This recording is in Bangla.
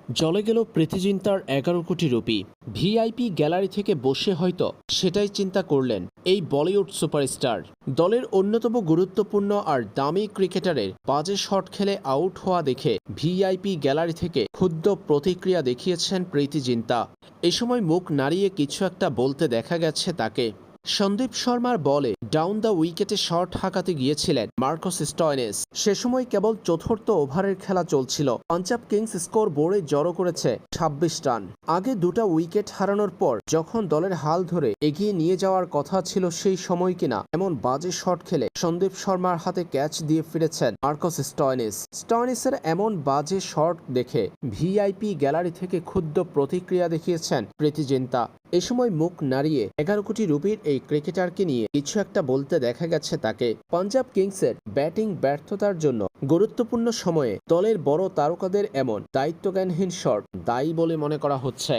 জলে গেল প্রীতি জিন্তার ১১ কোটি রুপি। ভিআইপি গ্যালারি থেকে বসে হয়তো সেটাই চিন্তা করলেন এই বলিউড সুপারস্টার। দলের অন্যতম গুরুত্বপূর্ণ আর দামি ক্রিকেটারের বাজে শট খেলে আউট হওয়া দেখে ভিআইপি গ্যালারি থেকে ক্ষুব্ধ প্রতিক্রিয়া দেখিয়েছেন প্রীতি জিন্তা। এ সময় মুখ নাড়িয়ে কিছু একটা বলতে দেখা গেছে তাকে। সন্দীপ শর্মার বলে ডাউন দ্য উইকেটে শট হাঁকাতে গিয়েছিলেন মার্কাস স্টয়নেস। সে সময় কেবল চতুর্থ ওভারের খেলা চলছিল। পাঞ্জাব কিংস স্কোর বোর্ডে জড়ো করেছে ২৬ রান। আগে দুটা উইকেট হারানোর পর যখন দলের হাল ধরে এগিয়ে নিয়ে যাওয়ার কথা ছিল সেই সময় কিনা এমন বাজে শট খেলে সন্দীপ শর্মার হাতে ক্যাচ দিয়ে ফিরেছেন মার্কাস স্টয়নেস। স্টয়নেসের এমন বাজে শট দেখে ভিআইপি গ্যালারি থেকে ক্ষুব্ধ প্রতিক্রিয়া দেখিয়েছেন প্রীতি জিন্তা। এ সময় মুখ নাড়িয়ে ১১ কোটি রুপির এই ক্রিকেটারকে নিয়ে কিছু একটা বলতে দেখা গেছে তাকে। পাঞ্জাব কিংসের ব্যাটিং ব্যর্থতার জন্য গুরুত্বপূর্ণ সময়ে দলের বড় তারকাদের এমন দায়িত্বজ্ঞানহীন শট দায়ী বলে মনে করা হচ্ছে।